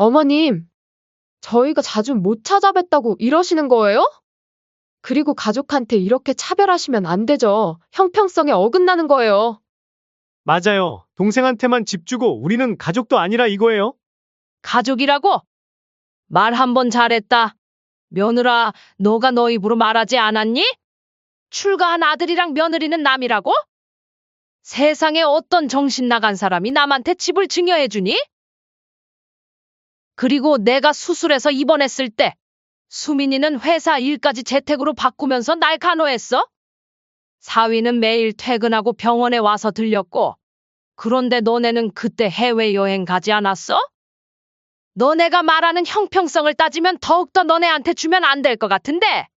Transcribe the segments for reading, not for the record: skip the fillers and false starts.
어머님, 저희가 자주 못 찾아뵙다고 이러시는 거예요? 그리고 가족한테 이렇게 차별하시면 안 되죠. 형평성에 어긋나는 거예요. 맞아요. 동생한테만 집 주고 우리는 가족도 아니라 이거예요? 가족이라고? 말 한 번 잘했다. 며느라, 너가 너 입으로 말하지 않았니? 출가한 아들이랑 며느리는 남이라고? 세상에 어떤 정신 나간 사람이 남한테 집을 증여해주니? 그리고 내가 수술해서 입원했을 때 수민이는 회사 일까지 재택으로 바꾸면서 날 간호했어? 사위는 매일 퇴근하고 병원에 와서 들렸고, 그런데 너네는 그때 해외여행 가지 않았어? 너네가 말하는 형평성을 따지면 더욱더 너네한테 주면 안 될 것 같은데?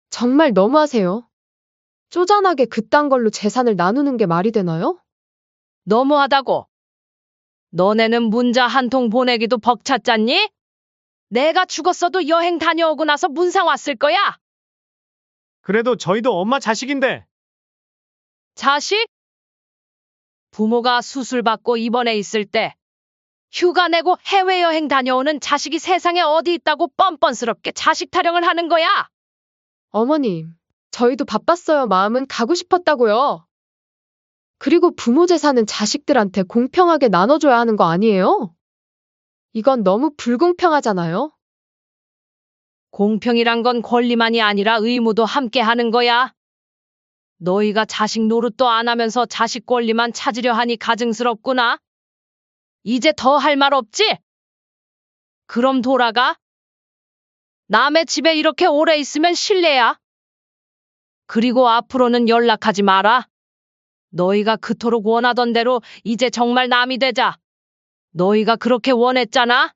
정말 너무하세요. 쪼잔하게 그딴 걸로 재산을 나누는 게 말이 되나요? 너무하다고. 너네는 문자 한 통 보내기도 벅찼잖니? 내가 죽었어도 여행 다녀오고 나서 문상 왔을 거야. 그래도 저희도 엄마 자식인데. 자식? 부모가 수술받고 입원해 있을 때 휴가 내고 해외여행 다녀오는 자식이 세상에 어디 있다고 뻔뻔스럽게 자식 타령을 하는 거야. 어머님, 저희도 바빴어요. 마음은 가고 싶었다고요. 그리고 부모 재산은 자식들한테 공평하게 나눠줘야 하는 거 아니에요? 이건 너무 불공평하잖아요. 공평이란 건 권리만이 아니라 의무도 함께 하는 거야. 너희가 자식 노릇도 안 하면서 자식 권리만 찾으려 하니 가증스럽구나. 이제 더 할 말 없지? 그럼 돌아가. 남의 집에 이렇게 오래 있으면 실례야. 그리고 앞으로는 연락하지 마라. 너희가 그토록 원하던 대로 이제 정말 남이 되자. 너희가 그렇게 원했잖아.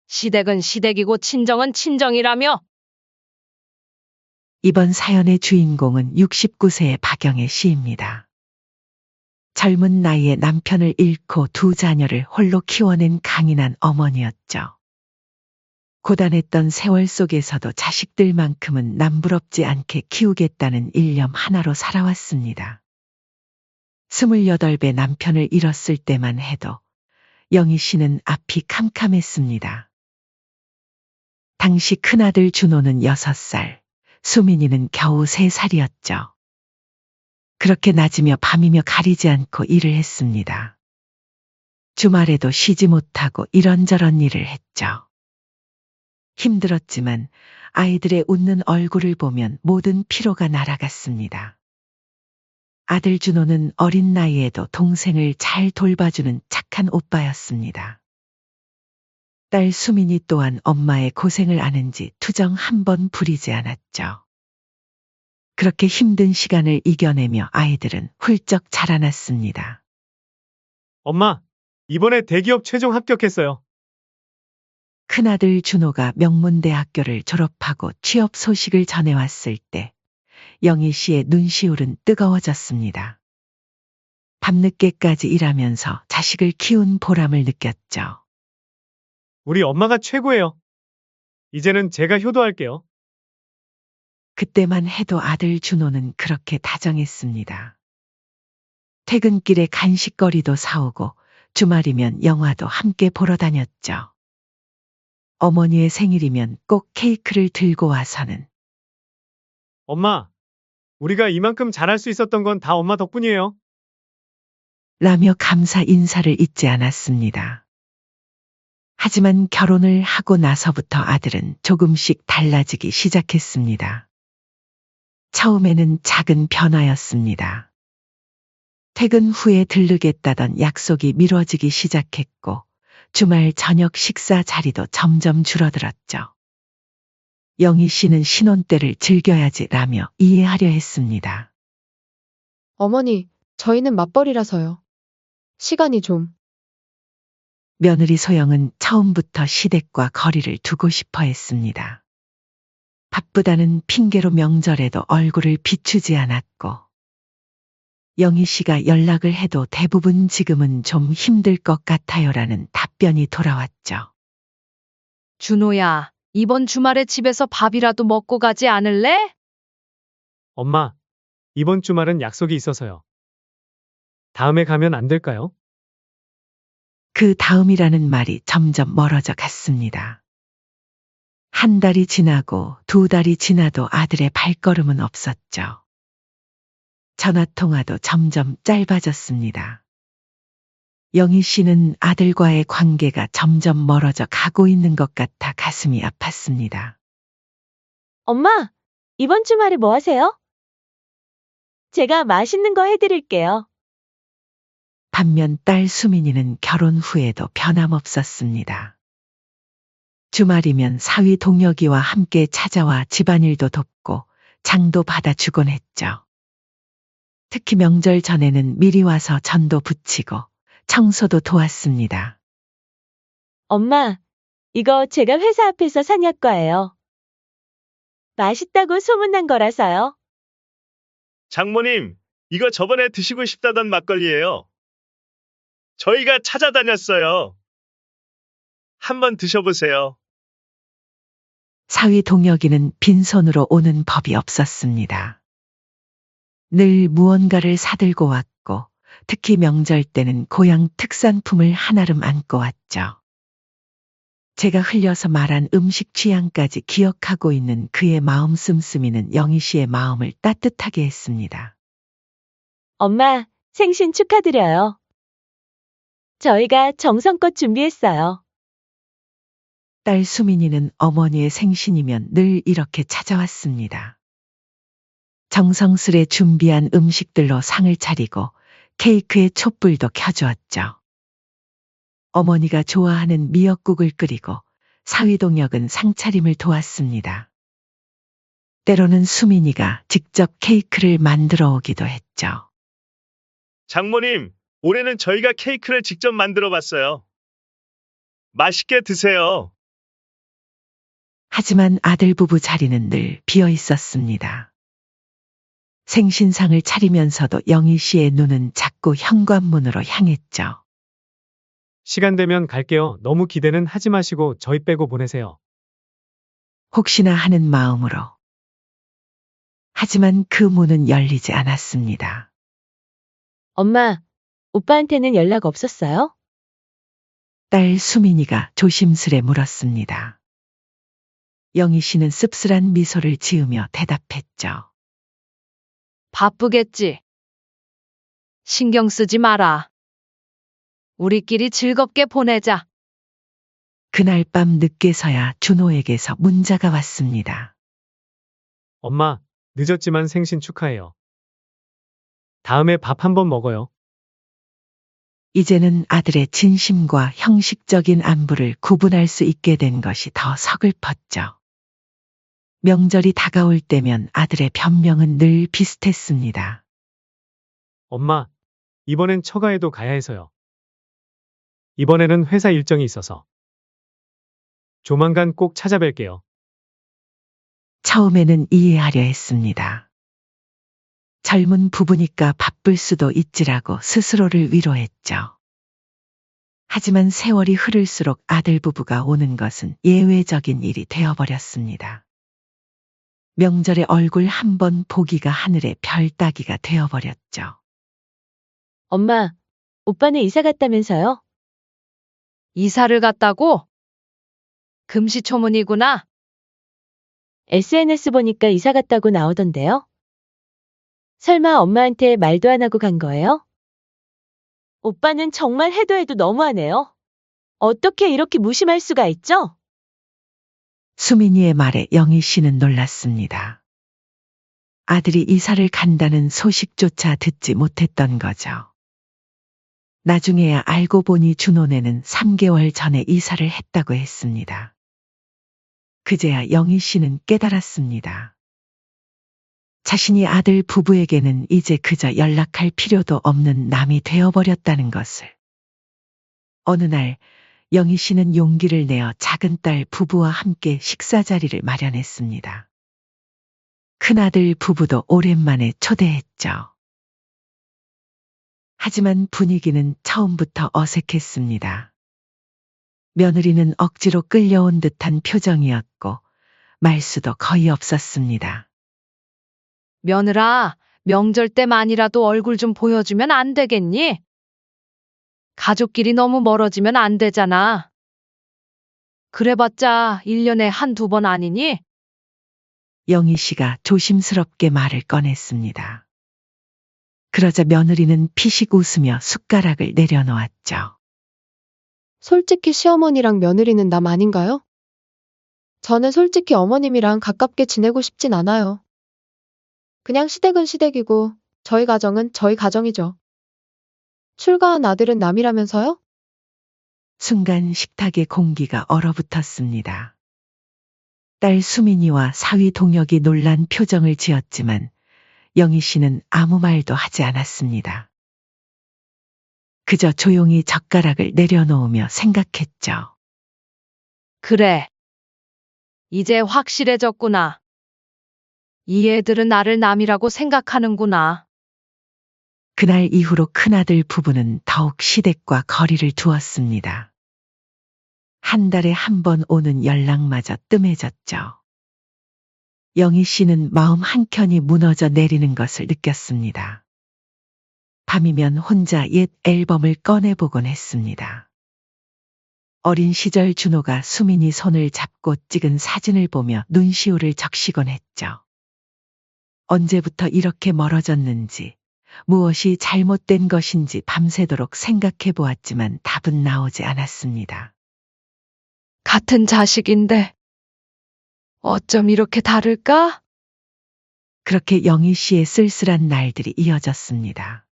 시댁은 시댁이고 친정은 친정이라며. 이번 사연의 주인공은 69세의 박영애 씨입니다. 젊은 나이에 남편을 잃고 두 자녀를 홀로 키워낸 강인한 어머니였죠. 고단했던 세월 속에서도 자식들만큼은 남부럽지 않게 키우겠다는 일념 하나로 살아왔습니다. 28배 남편을 잃었을 때만 해도 영희 씨는 앞이 캄캄했습니다. 당시 큰아들 준호는 6살, 수민이는 겨우 3살이었죠. 그렇게 낮이며 밤이며 가리지 않고 일을 했습니다. 주말에도 쉬지 못하고 이런저런 일을 했죠. 힘들었지만 아이들의 웃는 얼굴을 보면 모든 피로가 날아갔습니다. 아들 준호는 어린 나이에도 동생을 잘 돌봐주는 착한 오빠였습니다. 딸 수민이 또한 엄마의 고생을 아는지 투정 한 번 부리지 않았죠. 그렇게 힘든 시간을 이겨내며 아이들은 훌쩍 자라났습니다. 엄마, 이번에 대기업 최종 합격했어요. 큰아들 준호가 명문대학교를 졸업하고 취업 소식을 전해왔을 때 영희 씨의 눈시울은 뜨거워졌습니다. 밤늦게까지 일하면서 자식을 키운 보람을 느꼈죠. 우리 엄마가 최고예요. 이제는 제가 효도할게요. 그때만 해도 아들 준호는 그렇게 다정했습니다. 퇴근길에 간식거리도 사오고 주말이면 영화도 함께 보러 다녔죠. 어머니의 생일이면 꼭 케이크를 들고 와서는 엄마, 우리가 이만큼 잘할 수 있었던 건 다 엄마 덕분이에요. 라며 감사 인사를 잊지 않았습니다. 하지만 결혼을 하고 나서부터 아들은 조금씩 달라지기 시작했습니다. 처음에는 작은 변화였습니다. 퇴근 후에 들르겠다던 약속이 미뤄지기 시작했고 주말 저녁 식사 자리도 점점 줄어들었죠. 영희 씨는 신혼 때를 즐겨야지라며 이해하려 했습니다. 어머니, 저희는 맞벌이라서요. 시간이 좀. 며느리 소영은 처음부터 시댁과 거리를 두고 싶어 했습니다. 바쁘다는 핑계로 명절에도 얼굴을 비추지 않았고 영희 씨가 연락을 해도 대부분 지금은 좀 힘들 것 같아요라는 답변이 돌아왔죠. 준호야, 이번 주말에 집에서 밥이라도 먹고 가지 않을래? 엄마, 이번 주말은 약속이 있어서요. 다음에 가면 안 될까요? 그 다음이라는 말이 점점 멀어져 갔습니다. 한 달이 지나고 두 달이 지나도 아들의 발걸음은 없었죠. 전화통화도 점점 짧아졌습니다. 영희 씨는 아들과의 관계가 점점 멀어져 가고 있는 것 같아 가슴이 아팠습니다. 엄마, 이번 주말에 뭐 하세요? 제가 맛있는 거 해드릴게요. 반면 딸 수민이는 결혼 후에도 변함없었습니다. 주말이면 사위 동혁이와 함께 찾아와 집안일도 돕고 장도 받아주곤 했죠. 특히 명절 전에는 미리 와서 전도 붙이고 청소도 도왔습니다. 엄마, 이거 제가 회사 앞에서 산 약과예요. 맛있다고 소문난 거라서요. 장모님, 이거 저번에 드시고 싶다던 막걸리예요. 저희가 찾아다녔어요. 한번 드셔보세요. 사위 동혁이는 빈손으로 오는 법이 없었습니다. 늘 무언가를 사들고 왔고 특히 명절 때는 고향 특산품을 한아름 안고 왔죠. 제가 흘려서 말한 음식 취향까지 기억하고 있는 그의 마음 씀씀이는 영희 씨의 마음을 따뜻하게 했습니다. 엄마, 생신 축하드려요. 저희가 정성껏 준비했어요. 딸 수민이는 어머니의 생신이면 늘 이렇게 찾아왔습니다. 정성스레 준비한 음식들로 상을 차리고 케이크에 촛불도 켜주었죠. 어머니가 좋아하는 미역국을 끓이고 사위동혁은 상차림을 도왔습니다. 때로는 수민이가 직접 케이크를 만들어 오기도 했죠. 장모님, 올해는 저희가 케이크를 직접 만들어 봤어요. 맛있게 드세요. 하지만 아들 부부 자리는 늘 비어 있었습니다. 생신상을 차리면서도 영희 씨의 눈은 자꾸 현관문으로 향했죠. 시간 되면 갈게요. 너무 기대는 하지 마시고 저희 빼고 보내세요. 혹시나 하는 마음으로. 하지만 그 문은 열리지 않았습니다. 엄마, 오빠한테는 연락 없었어요? 딸 수민이가 조심스레 물었습니다. 영희 씨는 씁쓸한 미소를 지으며 대답했죠. 바쁘겠지. 신경 쓰지 마라. 우리끼리 즐겁게 보내자. 그날 밤 늦게서야 준호에게서 문자가 왔습니다. 엄마, 늦었지만 생신 축하해요. 다음에 밥 한번 먹어요. 이제는 아들의 진심과 형식적인 안부를 구분할 수 있게 된 것이 더 서글펐죠. 명절이 다가올 때면 아들의 변명은 늘 비슷했습니다. 엄마, 이번엔 처가에도 가야 해서요. 이번에는 회사 일정이 있어서. 조만간 꼭 찾아뵐게요. 처음에는 이해하려 했습니다. 젊은 부부니까 바쁠 수도 있지라고 스스로를 위로했죠. 하지만 세월이 흐를수록 아들 부부가 오는 것은 예외적인 일이 되어버렸습니다. 명절에 얼굴 한 번 보기가 하늘의 별 따기가 되어버렸죠. 엄마, 오빠는 이사 갔다면서요? 이사를 갔다고? 금시초문이구나. SNS 보니까 이사 갔다고 나오던데요? 설마 엄마한테 말도 안 하고 간 거예요? 오빠는 정말 해도 해도 너무하네요. 어떻게 이렇게 무심할 수가 있죠? 수민이의 말에 영희 씨는 놀랐습니다. 아들이 이사를 간다는 소식조차 듣지 못했던 거죠. 나중에야 알고 보니 준호네는 3개월 전에 이사를 했다고 했습니다. 그제야 영희 씨는 깨달았습니다. 자신이 아들 부부에게는 이제 그저 연락할 필요도 없는 남이 되어버렸다는 것을. 어느 날 영희 씨는 용기를 내어 작은 딸 부부와 함께 식사 자리를 마련했습니다. 큰아들 부부도 오랜만에 초대했죠. 하지만 분위기는 처음부터 어색했습니다. 며느리는 억지로 끌려온 듯한 표정이었고 말수도 거의 없었습니다. 며느라, 명절 때만이라도 얼굴 좀 보여주면 안 되겠니? 가족끼리 너무 멀어지면 안 되잖아. 그래봤자 1년에 한두 번 아니니? 영희 씨가 조심스럽게 말을 꺼냈습니다. 그러자 며느리는 피식 웃으며 숟가락을 내려놓았죠. 솔직히 시어머니랑 며느리는 남 아닌가요? 저는 솔직히 어머님이랑 가깝게 지내고 싶진 않아요. 그냥 시댁은 시댁이고 저희 가정은 저희 가정이죠. 출가한 아들은 남이라면서요? 순간 식탁의 공기가 얼어붙었습니다. 딸 수민이와 사위 동혁이 놀란 표정을 지었지만 영희 씨는 아무 말도 하지 않았습니다. 그저 조용히 젓가락을 내려놓으며 생각했죠. 그래. 이제 확실해졌구나. 이 애들은 나를 남이라고 생각하는구나. 그날 이후로 큰아들 부부는 더욱 시댁과 거리를 두었습니다. 한 달에 한 번 오는 연락마저 뜸해졌죠. 영희 씨는 마음 한켠이 무너져 내리는 것을 느꼈습니다. 밤이면 혼자 옛 앨범을 꺼내보곤 했습니다. 어린 시절 준호가 수민이 손을 잡고 찍은 사진을 보며 눈시울을 적시곤 했죠. 언제부터 이렇게 멀어졌는지, 무엇이 잘못된 것인지 밤새도록 생각해 보았지만 답은 나오지 않았습니다. 같은 자식인데 어쩜 이렇게 다를까? 그렇게 영희 씨의 쓸쓸한 날들이 이어졌습니다.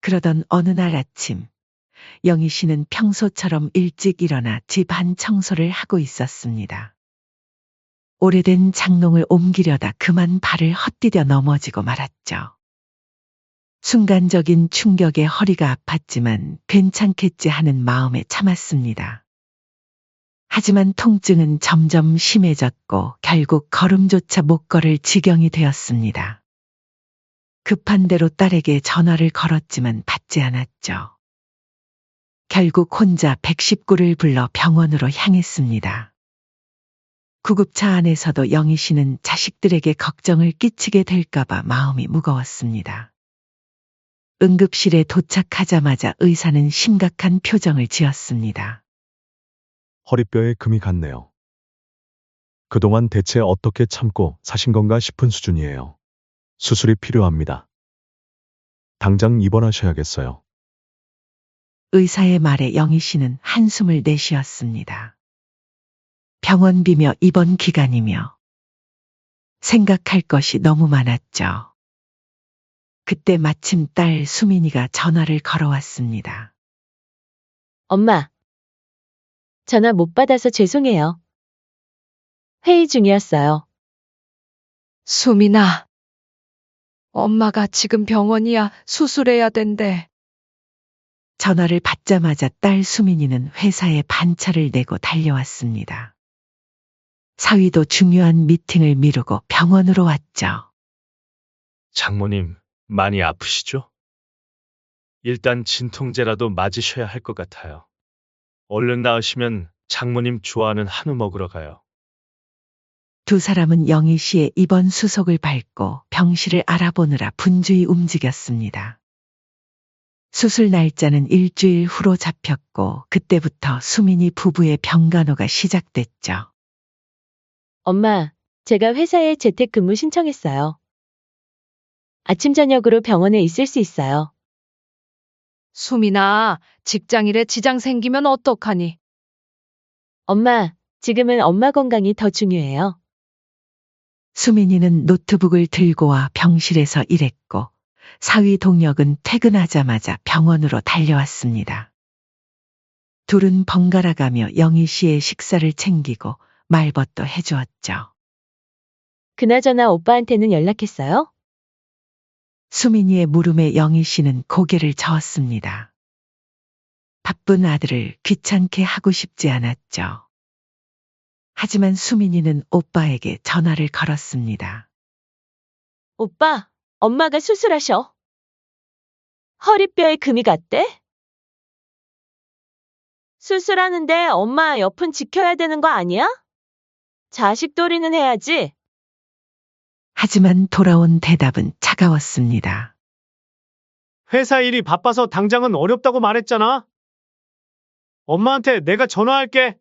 그러던 어느 날 아침, 영희 씨는 평소처럼 일찍 일어나 집안 청소를 하고 있었습니다. 오래된 장롱을 옮기려다 그만 발을 헛디뎌 넘어지고 말았죠. 순간적인 충격에 허리가 아팠지만 괜찮겠지 하는 마음에 참았습니다. 하지만 통증은 점점 심해졌고 결국 걸음조차 못 걸을 지경이 되었습니다. 급한 대로 딸에게 전화를 걸었지만 받지 않았죠. 결국 혼자 119를 불러 병원으로 향했습니다. 구급차 안에서도 영희 씨는 자식들에게 걱정을 끼치게 될까봐 마음이 무거웠습니다. 응급실에 도착하자마자 의사는 심각한 표정을 지었습니다. 허리뼈에 금이 갔네요. 그동안 대체 어떻게 참고 사신 건가 싶은 수준이에요. 수술이 필요합니다. 당장 입원하셔야겠어요. 의사의 말에 영희 씨는 한숨을 내쉬었습니다. 병원비며 입원 기간이며 생각할 것이 너무 많았죠. 그때 마침 딸 수민이가 전화를 걸어왔습니다. 엄마. 전화 못 받아서 죄송해요. 회의 중이었어요. 수민아. 엄마가 지금 병원이야. 수술해야 된대. 전화를 받자마자 딸 수민이는 회사에 반차를 내고 달려왔습니다. 사위도 중요한 미팅을 미루고 병원으로 왔죠. 장모님, 많이 아프시죠? 일단 진통제라도 맞으셔야 할 것 같아요. 얼른 나으시면 장모님 좋아하는 한우 먹으러 가요. 두 사람은 영희 씨의 입원 수속을 밟고 병실을 알아보느라 분주히 움직였습니다. 수술 날짜는 일주일 후로 잡혔고 그때부터 수민이 부부의 병간호가 시작됐죠. 엄마, 제가 회사에 재택근무 신청했어요. 아침 저녁으로 병원에 있을 수 있어요. 수민아, 직장일에 지장 생기면 어떡하니? 엄마, 지금은 엄마 건강이 더 중요해요. 수민이는 노트북을 들고 와 병실에서 일했고 사위 동혁은 퇴근하자마자 병원으로 달려왔습니다. 둘은 번갈아 가며 영희 씨의 식사를 챙기고 말벗도 해주었죠. 그나저나 오빠한테는 연락했어요? 수민이의 물음에 영희 씨는 고개를 저었습니다. 바쁜 아들을 귀찮게 하고 싶지 않았죠. 하지만 수민이는 오빠에게 전화를 걸었습니다. 오빠, 엄마가 수술하셔. 허리뼈에 금이 갔대? 수술하는데 엄마 옆은 지켜야 되는 거 아니야? 자식돌이는 해야지. 하지만 돌아온 대답은 차가웠습니다. 회사 일이 바빠서 당장은 어렵다고 말했잖아. 엄마한테 내가 전화할게.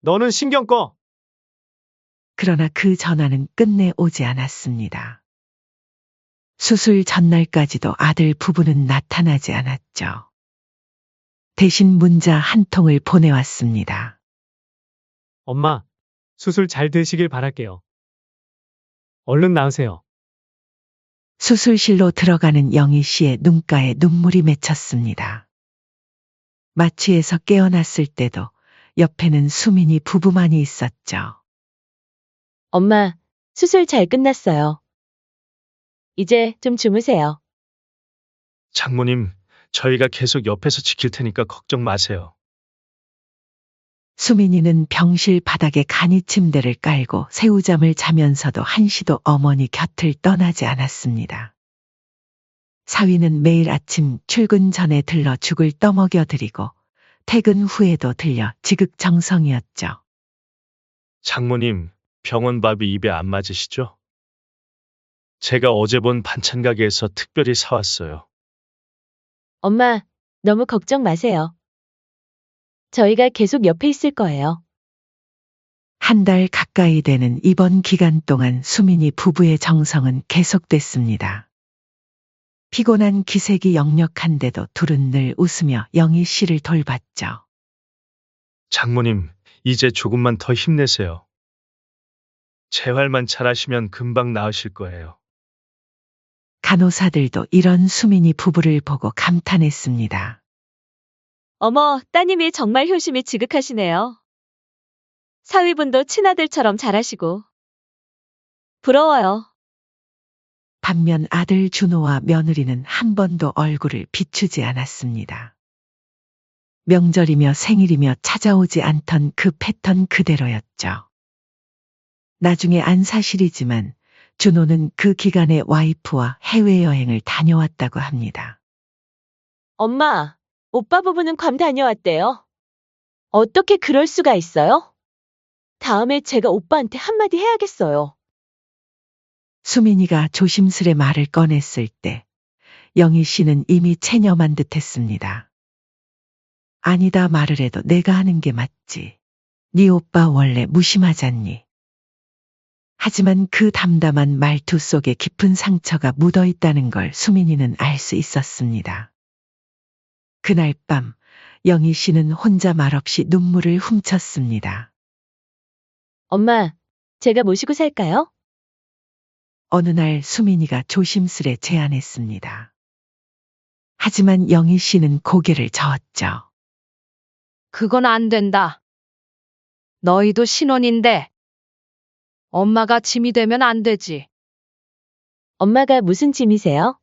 너는 신경 꺼. 그러나 그 전화는 끝내 오지 않았습니다. 수술 전날까지도 아들 부부는 나타나지 않았죠. 대신 문자 한 통을 보내왔습니다. 엄마, 수술 잘 되시길 바랄게요. 얼른 나으세요. 수술실로 들어가는 영희 씨의 눈가에 눈물이 맺혔습니다. 마취에서 깨어났을 때도 옆에는 수민이 부부만이 있었죠. 엄마, 수술 잘 끝났어요. 이제 좀 주무세요. 장모님, 저희가 계속 옆에서 지킬 테니까 걱정 마세요. 수민이는 병실 바닥에 간이 침대를 깔고 새우잠을 자면서도 한시도 어머니 곁을 떠나지 않았습니다. 사위는 매일 아침 출근 전에 들러 죽을 떠먹여 드리고 퇴근 후에도 들려 지극정성이었죠. 장모님, 병원 밥이 입에 안 맞으시죠? 제가 어제 본 반찬 가게에서 특별히 사왔어요. 엄마, 너무 걱정 마세요. 저희가 계속 옆에 있을 거예요. 한 달 가까이 되는 이번 기간 동안 수민이 부부의 정성은 계속됐습니다. 피곤한 기색이 역력한데도 둘은 늘 웃으며 영희 씨를 돌봤죠. 장모님, 이제 조금만 더 힘내세요. 재활만 잘하시면 금방 나으실 거예요. 간호사들도 이런 수민이 부부를 보고 감탄했습니다. 어머, 따님이 정말 효심이 지극하시네요. 사위분도 친아들처럼 잘하시고. 부러워요. 반면 아들 준호와 며느리는 한 번도 얼굴을 비추지 않았습니다. 명절이며 생일이며 찾아오지 않던 그 패턴 그대로였죠. 나중에 안 사실이지만 준호는 그 기간에 와이프와 해외여행을 다녀왔다고 합니다. 엄마, 오빠 부부는 괌 다녀왔대요. 어떻게 그럴 수가 있어요? 다음에 제가 오빠한테 한마디 해야겠어요. 수민이가 조심스레 말을 꺼냈을 때 영희 씨는 이미 체념한 듯했습니다. 아니다 말을 해도 내가 하는 게 맞지. 네 오빠 원래 무심하잖니. 하지만 그 담담한 말투 속에 깊은 상처가 묻어 있다는 걸 수민이는 알 수 있었습니다. 그날 밤 영희 씨는 혼자 말없이 눈물을 훔쳤습니다. 엄마, 제가 모시고 살까요? 어느 날 수민이가 조심스레 제안했습니다. 하지만 영희 씨는 고개를 저었죠. 그건 안 된다. 너희도 신혼인데 엄마가 짐이 되면 안 되지. 엄마가 무슨 짐이세요?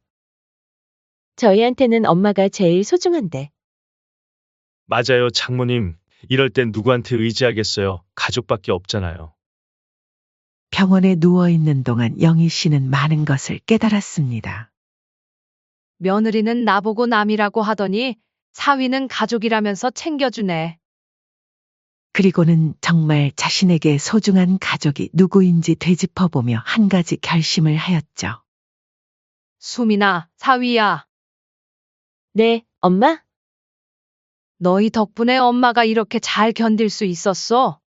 저희한테는 엄마가 제일 소중한데. 맞아요, 장모님. 이럴 땐 누구한테 의지하겠어요. 가족밖에 없잖아요. 병원에 누워있는 동안 영희 씨는 많은 것을 깨달았습니다. 며느리는 나보고 남이라고 하더니 사위는 가족이라면서 챙겨주네. 그리고는 정말 자신에게 소중한 가족이 누구인지 되짚어보며 한 가지 결심을 하였죠. 수민아, 사위야. 네, 엄마? 너희 덕분에 엄마가 이렇게 잘 견딜 수 있었어.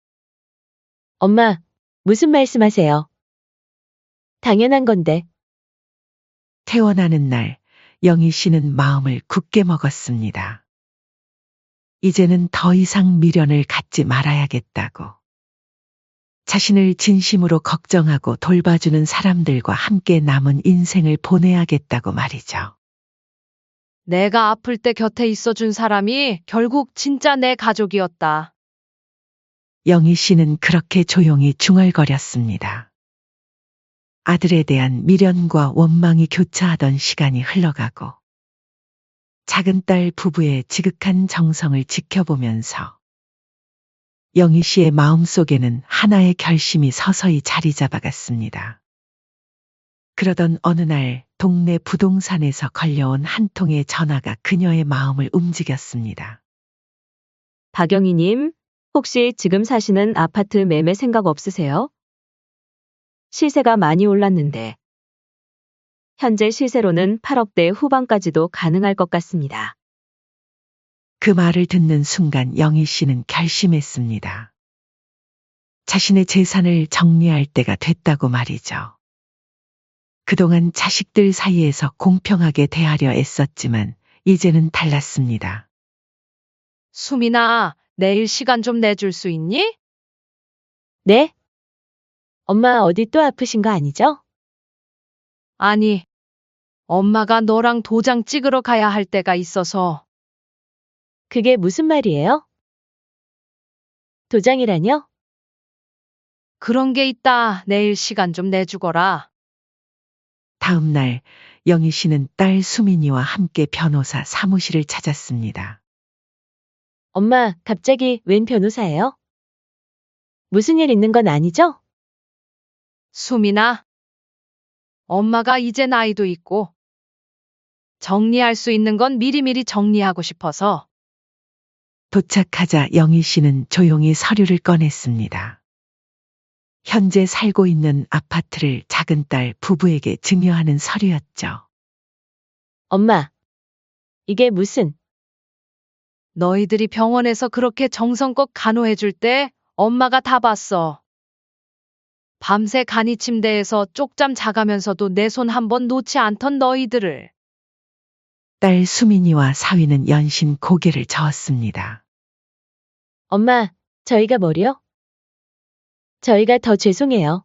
엄마, 무슨 말씀하세요? 당연한 건데. 태어나는 날 영희 씨는 마음을 굳게 먹었습니다. 이제는 더 이상 미련을 갖지 말아야겠다고. 자신을 진심으로 걱정하고 돌봐주는 사람들과 함께 남은 인생을 보내야겠다고 말이죠. 내가 아플 때 곁에 있어준 사람이 결국 진짜 내 가족이었다. 영희 씨는 그렇게 조용히 중얼거렸습니다. 아들에 대한 미련과 원망이 교차하던 시간이 흘러가고 작은 딸 부부의 지극한 정성을 지켜보면서 영희 씨의 마음속에는 하나의 결심이 서서히 자리 잡아갔습니다. 그러던 어느 날 동네 부동산에서 걸려온 한 통의 전화가 그녀의 마음을 움직였습니다. 박영희님, 혹시 지금 사시는 아파트 매매 생각 없으세요? 시세가 많이 올랐는데. 현재 시세로는 8억대 후반까지도 가능할 것 같습니다. 그 말을 듣는 순간 영희 씨는 결심했습니다. 자신의 재산을 정리할 때가 됐다고 말이죠. 그동안 자식들 사이에서 공평하게 대하려 애썼지만 이제는 달랐습니다. 수민아, 내일 시간 좀 내줄 수 있니? 네? 엄마 어디 또 아프신 거 아니죠? 아니, 엄마가 너랑 도장 찍으러 가야 할 때가 있어서. 그게 무슨 말이에요? 도장이라뇨? 그런 게 있다. 내일 시간 좀 내주거라. 다음 날 영희 씨는 딸 수민이와 함께 변호사 사무실을 찾았습니다. 엄마, 갑자기 웬 변호사예요? 무슨 일 있는 건 아니죠? 수민아, 엄마가 이제 나이도 있고, 정리할 수 있는 건 미리미리 정리하고 싶어서. 도착하자 영희 씨는 조용히 서류를 꺼냈습니다. 현재 살고 있는 아파트를 작은 딸 부부에게 증여하는 서류였죠. 엄마, 이게 무슨, 너희들이 병원에서 그렇게 정성껏 간호해줄 때 엄마가 다 봤어. 밤새 간이 침대에서 쪽잠 자가면서도 내 손 한 번 놓지 않던 너희들을. 딸 수민이와 사위는 연신 고개를 저었습니다. 엄마, 저희가 뭐요? 저희가 더 죄송해요.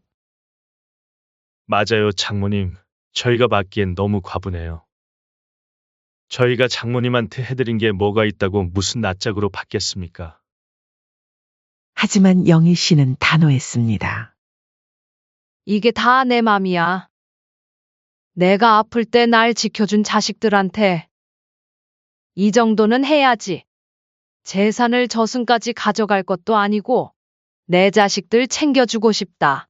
맞아요, 장모님. 저희가 받기엔 너무 과분해요. 저희가 장모님한테 해드린 게 뭐가 있다고 무슨 낯짝으로 받겠습니까? 하지만 영희 씨는 단호했습니다. 이게 다 내 맘이야. 내가 아플 때 날 지켜준 자식들한테 이 정도는 해야지. 재산을 저승까지 가져갈 것도 아니고 내 자식들 챙겨주고 싶다.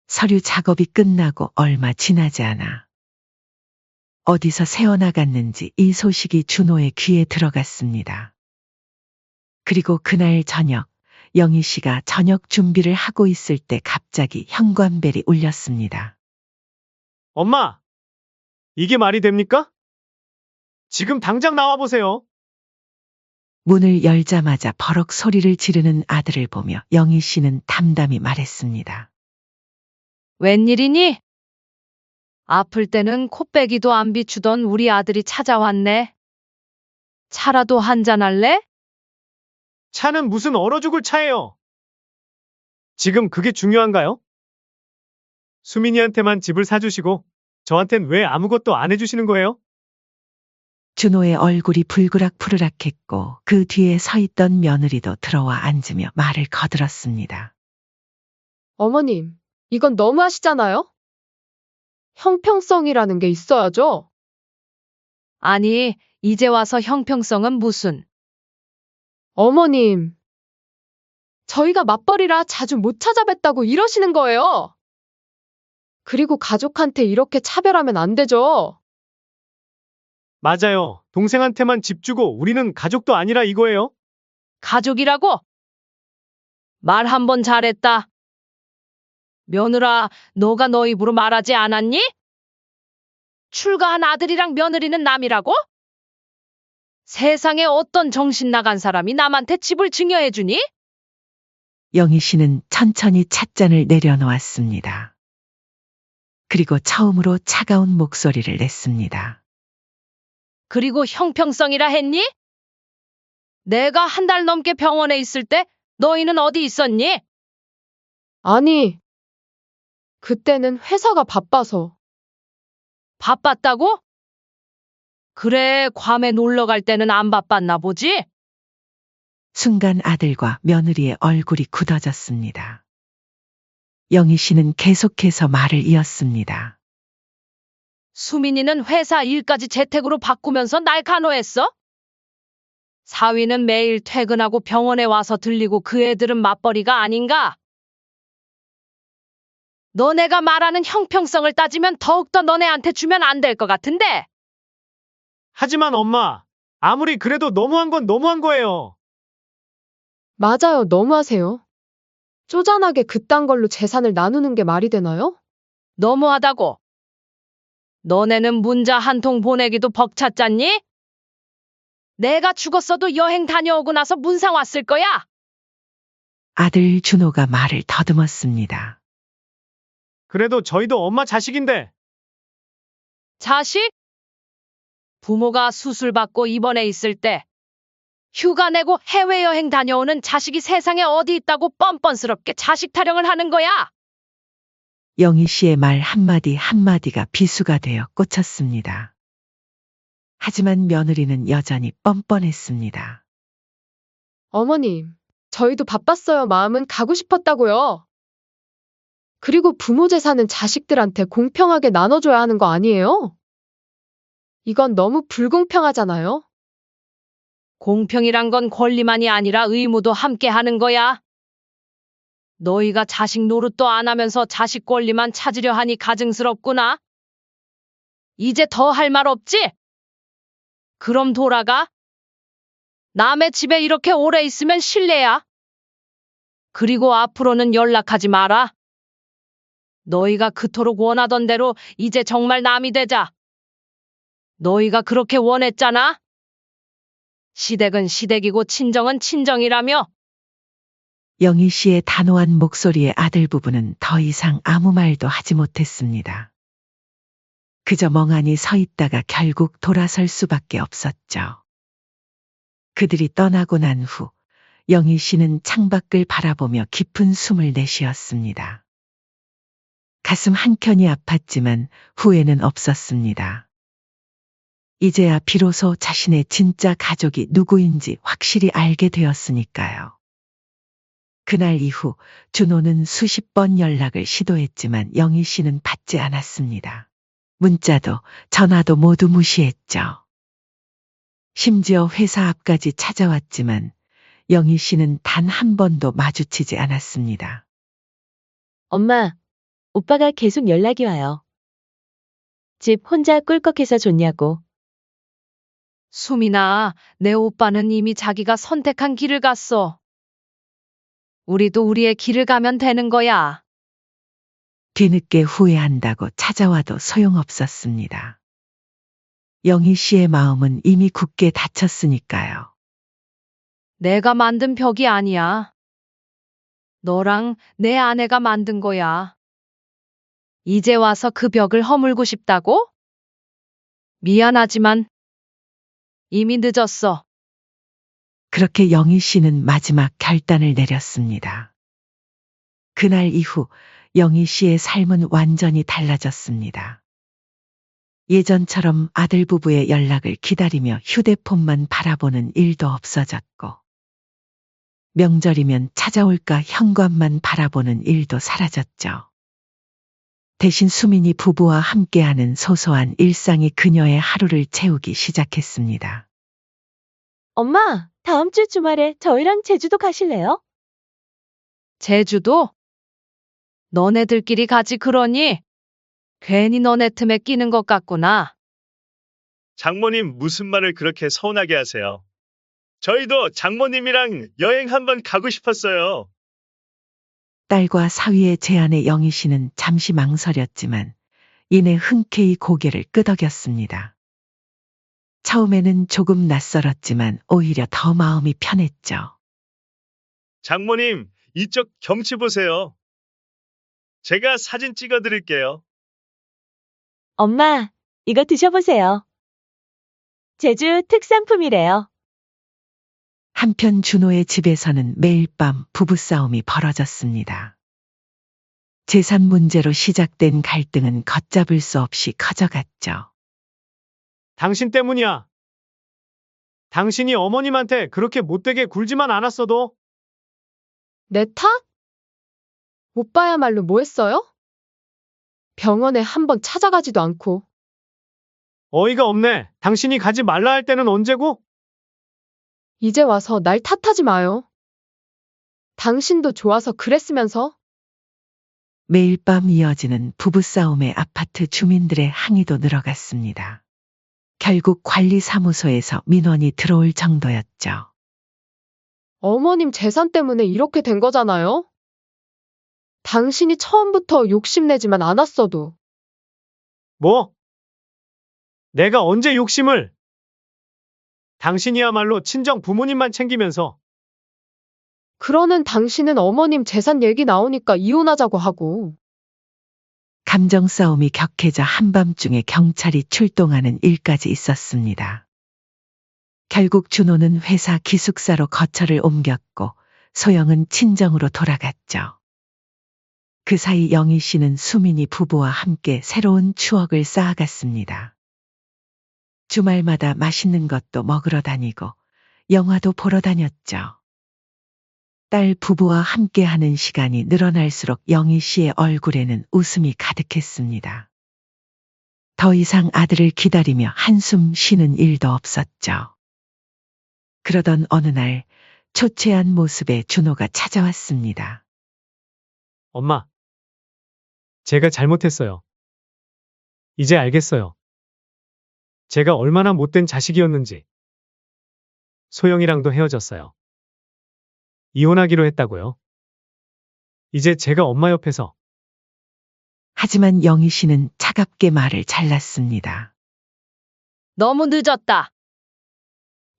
서류 작업이 끝나고 얼마 지나지 않아 어디서 새어나갔는지 이 소식이 준호의 귀에 들어갔습니다. 그리고 그날 저녁 영희 씨가 저녁 준비를 하고 있을 때 갑자기 현관벨이 울렸습니다. 엄마, 이게 말이 됩니까? 지금 당장 나와보세요. 문을 열자마자 버럭 소리를 지르는 아들을 보며 영희 씨는 담담히 말했습니다. 웬일이니? 아플 때는 코빼기도 안 비추던 우리 아들이 찾아왔네. 차라도 한잔 할래? 차는 무슨 얼어 죽을 차예요. 지금 그게 중요한가요? 수민이한테만 집을 사주시고 저한텐 왜 아무것도 안 해주시는 거예요? 준호의 얼굴이 불그락푸르락했고 그 뒤에 서 있던 며느리도 들어와 앉으며 말을 거들었습니다. 어머님, 이건 너무하시잖아요? 형평성이라는 게 있어야죠. 아니, 이제 와서 형평성은 무슨. 어머님, 저희가 맞벌이라 자주 못 찾아뵙다고 이러시는 거예요. 그리고 가족한테 이렇게 차별하면 안 되죠. 맞아요. 동생한테만 집 주고 우리는 가족도 아니라 이거예요. 가족이라고? 말 한 번 잘했다. 며느라, 너가 너 입으로 말하지 않았니? 출가한 아들이랑 며느리는 남이라고? 세상에 어떤 정신 나간 사람이 남한테 집을 증여해주니? 영희 씨는 천천히 찻잔을 내려놓았습니다. 그리고 처음으로 차가운 목소리를 냈습니다. 그리고 형평성이라 했니? 내가 한 달 넘게 병원에 있을 때 너희는 어디 있었니? 아니, 그때는 회사가 바빠서. 바빴다고? 그래, 괌에 놀러 갈 때는 안 바빴나 보지? 순간 아들과 며느리의 얼굴이 굳어졌습니다. 영희 씨는 계속해서 말을 이었습니다. 수민이는 회사 일까지 재택으로 바꾸면서 날 간호했어? 사위는 매일 퇴근하고 병원에 와서 들리고 그 애들은 맞벌이가 아닌가? 너네가 말하는 형평성을 따지면 더욱더 너네한테 주면 안 될 것 같은데? 하지만 엄마, 아무리 그래도 너무한 건 너무한 거예요. 맞아요, 너무하세요. 쪼잔하게 그딴 걸로 재산을 나누는 게 말이 되나요? 너무하다고. 너네는 문자 한 통 보내기도 벅찼잖니? 내가 죽었어도 여행 다녀오고 나서 문상 왔을 거야. 아들 준호가 말을 더듬었습니다. 그래도 저희도 엄마 자식인데. 자식? 부모가 수술받고 입원해 있을 때 휴가 내고 해외여행 다녀오는 자식이 세상에 어디 있다고 뻔뻔스럽게 자식 타령을 하는 거야. 영희 씨의 말 한마디 한마디가 비수가 되어 꽂혔습니다. 하지만 며느리는 여전히 뻔뻔했습니다. 어머님, 저희도 바빴어요. 마음은 가고 싶었다고요. 그리고 부모 재산은 자식들한테 공평하게 나눠줘야 하는 거 아니에요? 이건 너무 불공평하잖아요. 공평이란 건 권리만이 아니라 의무도 함께 하는 거야. 너희가 자식 노릇도 안 하면서 자식 권리만 찾으려 하니 가증스럽구나. 이제 더 할 말 없지? 그럼 돌아가. 남의 집에 이렇게 오래 있으면 실례야. 그리고 앞으로는 연락하지 마라. 너희가 그토록 원하던 대로 이제 정말 남이 되자. 너희가 그렇게 원했잖아. 시댁은 시댁이고 친정은 친정이라며. 영희 씨의 단호한 목소리에 아들 부부는 더 이상 아무 말도 하지 못했습니다. 그저 멍하니 서 있다가 결국 돌아설 수밖에 없었죠. 그들이 떠나고 난 후 영희 씨는 창밖을 바라보며 깊은 숨을 내쉬었습니다. 가슴 한켠이 아팠지만 후회는 없었습니다. 이제야 비로소 자신의 진짜 가족이 누구인지 확실히 알게 되었으니까요. 그날 이후 준호는 수십 번 연락을 시도했지만 영희 씨는 받지 않았습니다. 문자도 전화도 모두 무시했죠. 심지어 회사 앞까지 찾아왔지만 영희 씨는 단 한 번도 마주치지 않았습니다. 엄마, 오빠가 계속 연락이 와요. 집 혼자 꿀꺽해서 좋냐고. 수민아, 내 오빠는 이미 자기가 선택한 길을 갔어. 우리도 우리의 길을 가면 되는 거야. 뒤늦게 후회한다고 찾아와도 소용없었습니다. 영희 씨의 마음은 이미 굳게 닫혔으니까요. 내가 만든 벽이 아니야. 너랑 내 아내가 만든 거야. 이제 와서 그 벽을 허물고 싶다고? 미안하지만 이미 늦었어. 그렇게 영희 씨는 마지막 결단을 내렸습니다. 그날 이후 영희 씨의 삶은 완전히 달라졌습니다. 예전처럼 아들 부부의 연락을 기다리며 휴대폰만 바라보는 일도 없어졌고, 명절이면 찾아올까 현관만 바라보는 일도 사라졌죠. 대신 수민이 부부와 함께하는 소소한 일상이 그녀의 하루를 채우기 시작했습니다. 엄마, 다음 주 주말에 저희랑 제주도 가실래요? 제주도? 너네들끼리 가지 그러니? 괜히 너네 틈에 끼는 것 같구나. 장모님 무슨 말을 그렇게 서운하게 하세요? 저희도 장모님이랑 여행 한번 가고 싶었어요. 딸과 사위의 제안에 영희 씨는 잠시 망설였지만 이내 흔쾌히 고개를 끄덕였습니다. 처음에는 조금 낯설었지만 오히려 더 마음이 편했죠. 장모님, 이쪽 경치 보세요. 제가 사진 찍어 드릴게요. 엄마, 이거 드셔보세요. 제주 특산품이래요. 한편 준호의 집에서는 매일 밤 부부싸움이 벌어졌습니다. 재산 문제로 시작된 갈등은 걷잡을 수 없이 커져갔죠. 당신 때문이야. 당신이 어머님한테 그렇게 못되게 굴지만 않았어도. 내 탓? 오빠야말로 뭐 했어요? 병원에 한번 찾아가지도 않고. 어이가 없네. 당신이 가지 말라 할 때는 언제고? 이제 와서 날 탓하지 마요. 당신도 좋아서 그랬으면서. 매일 밤 이어지는 부부싸움에 아파트 주민들의 항의도 늘어갔습니다. 결국 관리사무소에서 민원이 들어올 정도였죠. 어머님 재산 때문에 이렇게 된 거잖아요? 당신이 처음부터 욕심내지만 않았어도. 뭐? 내가 언제 욕심을? 당신이야말로 친정 부모님만 챙기면서 그러는 당신은 어머님 재산 얘기 나오니까 이혼하자고 하고. 감정 싸움이 격해져 한밤중에 경찰이 출동하는 일까지 있었습니다. 결국 준호는 회사 기숙사로 거처를 옮겼고 소영은 친정으로 돌아갔죠. 그 사이 영희 씨는 수민이 부부와 함께 새로운 추억을 쌓아갔습니다. 주말마다 맛있는 것도 먹으러 다니고 영화도 보러 다녔죠. 딸 부부와 함께하는 시간이 늘어날수록 영희 씨의 얼굴에는 웃음이 가득했습니다. 더 이상 아들을 기다리며 한숨 쉬는 일도 없었죠. 그러던 어느 날 초췌한 모습의 준호가 찾아왔습니다. 엄마, 제가 잘못했어요. 이제 알겠어요. 제가 얼마나 못된 자식이었는지. 소영이랑도 헤어졌어요. 이혼하기로 했다고요. 이제 제가 엄마 옆에서 하지만 영희 씨는 차갑게 말을 잘랐습니다. 너무 늦었다.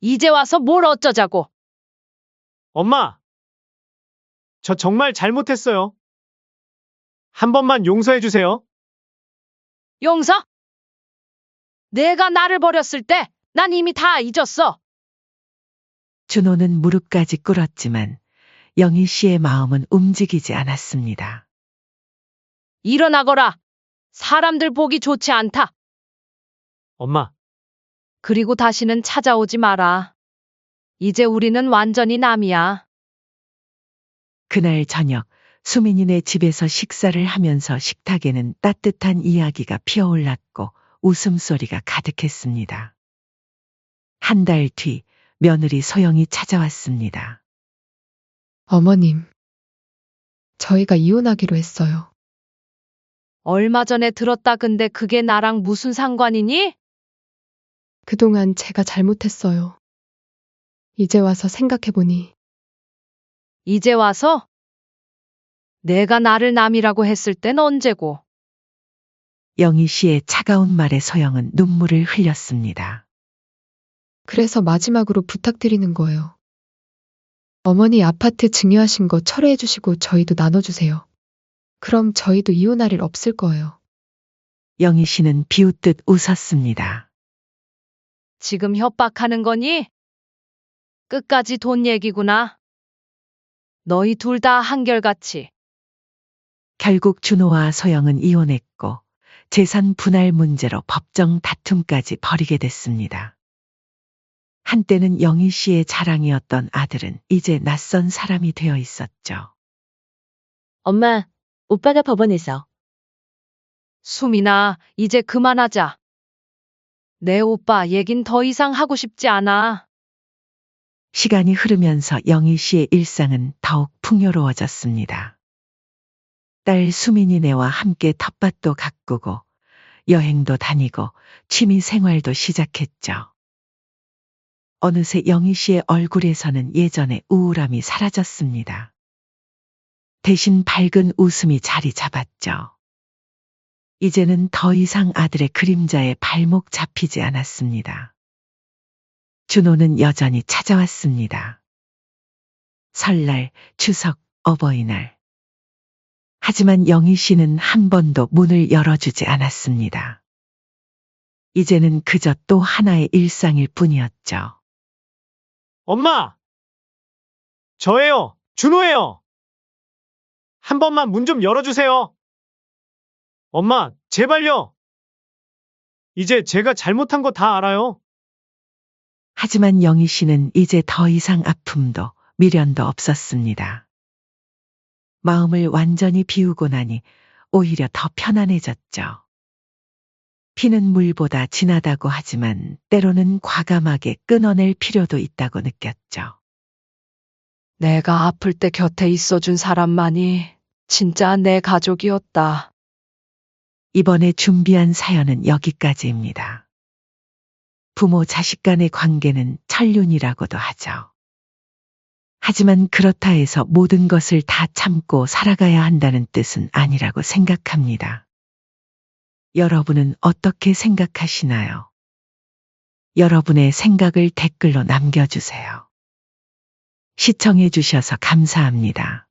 이제 와서 뭘 어쩌자고. 엄마! 저 정말 잘못했어요. 한 번만 용서해 주세요. 용서? 내가 나를 버렸을 때 난 이미 다 잊었어. 준호는 무릎까지 꿇었지만 영희 씨의 마음은 움직이지 않았습니다. 일어나거라. 사람들 보기 좋지 않다. 엄마, 그리고 다시는 찾아오지 마라. 이제 우리는 완전히 남이야. 그날 저녁 수민이네 집에서 식사를 하면서 식탁에는 따뜻한 이야기가 피어올랐고 웃음소리가 가득했습니다. 한 달 뒤 며느리 소영이 찾아왔습니다. 어머님, 저희가 이혼하기로 했어요. 얼마 전에 들었다. 근데 그게 나랑 무슨 상관이니? 그동안 제가 잘못했어요. 이제 와서 생각해보니 이제 와서? 내가 나를 남이라고 했을 땐 언제고? 영희 씨의 차가운 말에 소영은 눈물을 흘렸습니다. 그래서 마지막으로 부탁드리는 거예요. 어머니 아파트 증여하신 거 철회해 주시고 저희도 나눠주세요. 그럼 저희도 이혼할 일 없을 거예요. 영희 씨는 비웃듯 웃었습니다. 지금 협박하는 거니? 끝까지 돈 얘기구나. 너희 둘 다 한결같이. 결국 준호와 소영은 이혼했고 재산 분할 문제로 법정 다툼까지 벌이게 됐습니다. 한때는 영희 씨의 자랑이었던 아들은 이제 낯선 사람이 되어 있었죠. 엄마, 오빠가 법원에서. 수민아, 이제 그만하자. 내 오빠 얘긴 더 이상 하고 싶지 않아. 시간이 흐르면서 영희 씨의 일상은 더욱 풍요로워졌습니다. 딸 수민이네와 함께 텃밭도 가꾸고 여행도 다니고 취미 생활도 시작했죠. 어느새 영희 씨의 얼굴에서는 예전의 우울함이 사라졌습니다. 대신 밝은 웃음이 자리 잡았죠. 이제는 더 이상 아들의 그림자에 발목 잡히지 않았습니다. 준호는 여전히 찾아왔습니다. 설날, 추석, 어버이날. 하지만 영희 씨는 한 번도 문을 열어주지 않았습니다. 이제는 그저 또 하나의 일상일 뿐이었죠. 엄마! 저예요. 준호예요. 한 번만 문 좀 열어주세요. 엄마, 제발요. 이제 제가 잘못한 거 다 알아요. 하지만 영희 씨는 이제 더 이상 아픔도 미련도 없었습니다. 마음을 완전히 비우고 나니 오히려 더 편안해졌죠. 피는 물보다 진하다고 하지만 때로는 과감하게 끊어낼 필요도 있다고 느꼈죠. 내가 아플 때 곁에 있어준 사람만이 진짜 내 가족이었다. 이번에 준비한 사연은 여기까지입니다. 부모 자식 간의 관계는 천륜이라고도 하죠. 하지만 그렇다 해서 모든 것을 다 참고 살아가야 한다는 뜻은 아니라고 생각합니다. 여러분은 어떻게 생각하시나요? 여러분의 생각을 댓글로 남겨주세요. 시청해 주셔서 감사합니다.